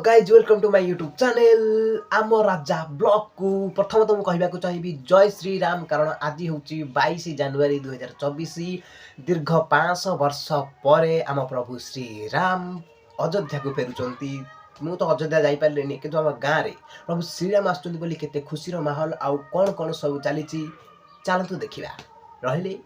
Guys welcome to my YouTube channel आम Raja blog को प्रथमतः मुझे कहवाक चाहिए जय श्री राम कारण आज हूँ 22 जनवरी 2024 दीर्घ 500 वर्ष पर आम प्रभु श्री राम अयोध्या को फेरुंट मु तो अयोध्या जापारे कि आम गाँव में प्रभु श्रीराम आसते खुशी माहौल आउ कौन कौन सब चली चलतु देखा रही।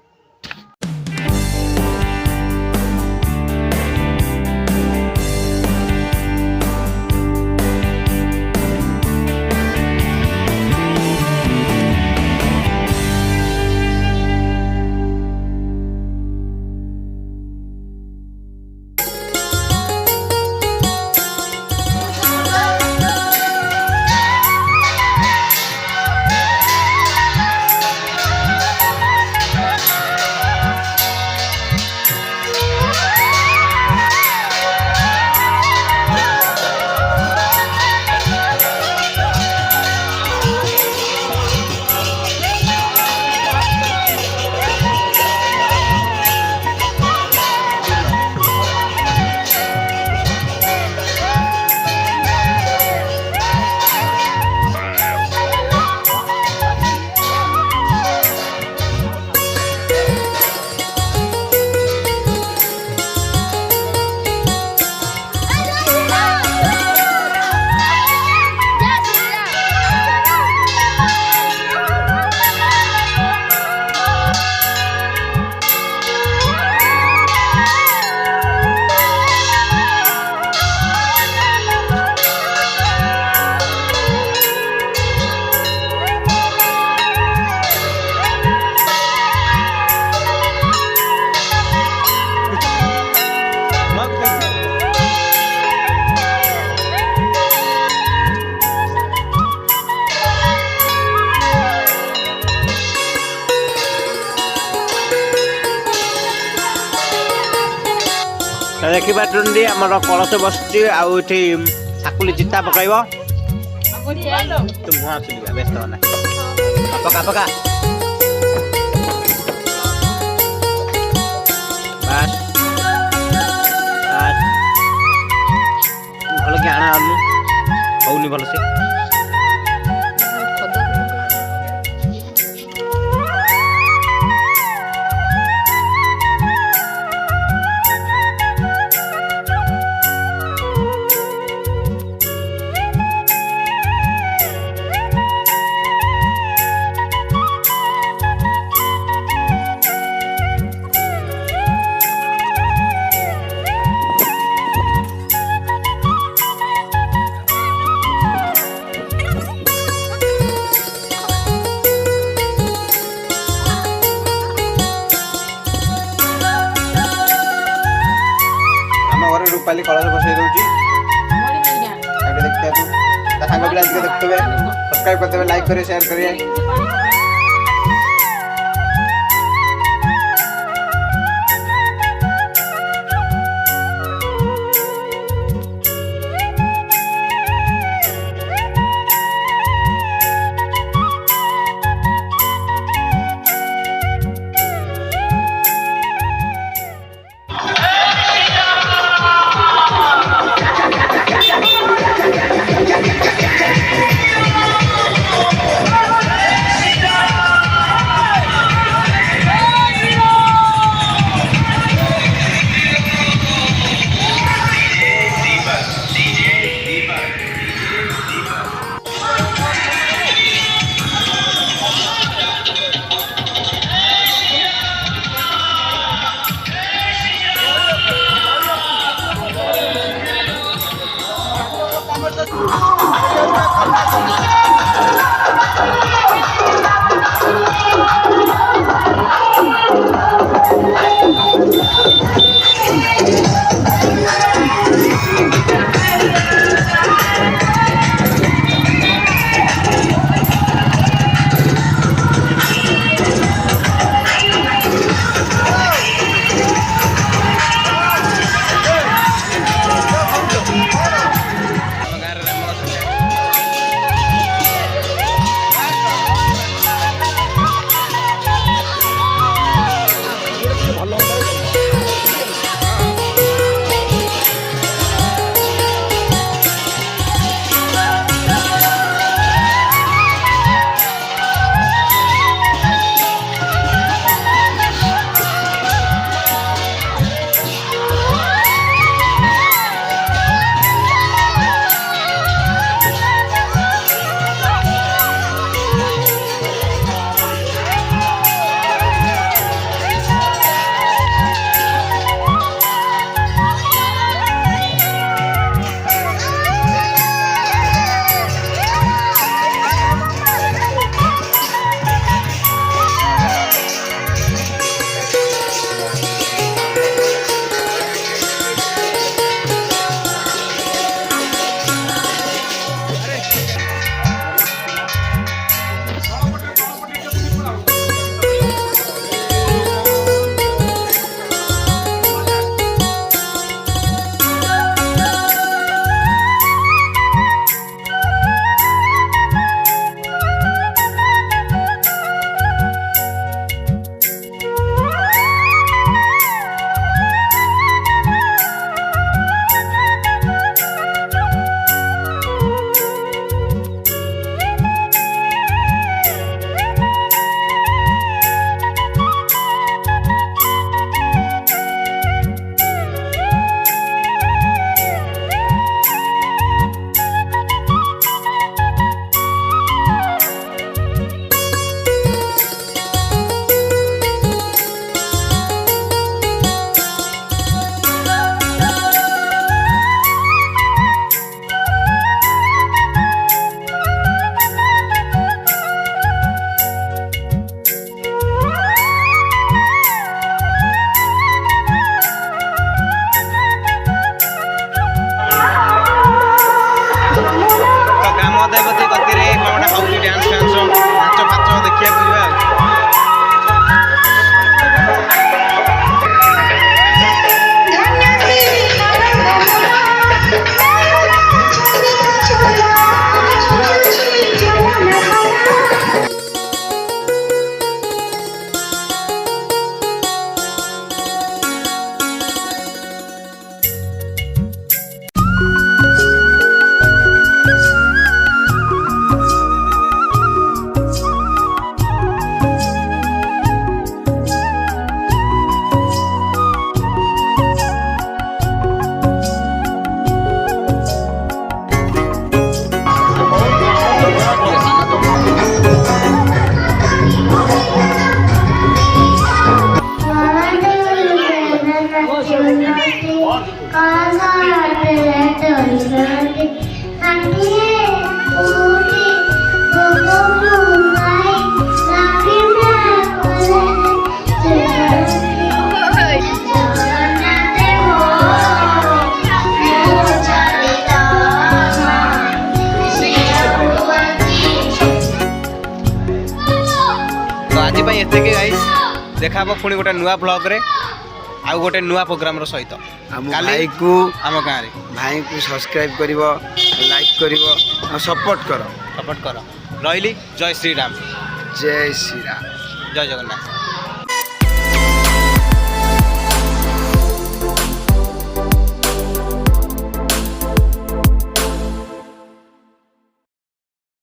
देखा टुंडी आमर कलश बस आकुली चिता पकड़ तुम हाँ सुनिया व्यस्त होना पका पका बस भल कि आना होनी भल से रूपाली कलश बसई दूसरी देखते सांग पिला देखते सब्सक्राइब करते लाइक करें शेयर करें। तो आज एतिक गाइस देखा पुणी गोटे नुआ ब्लॉग रे आउ गोटे नुआ प्रोग्राम रो सहित भाई को आम गाँव रे भाई को सब्सक्राइब करिवो लाइक करिवो और सपोर्ट करो सपोर्ट कर रही जय श्री राम जय श्री राम जय जगन्नाथ।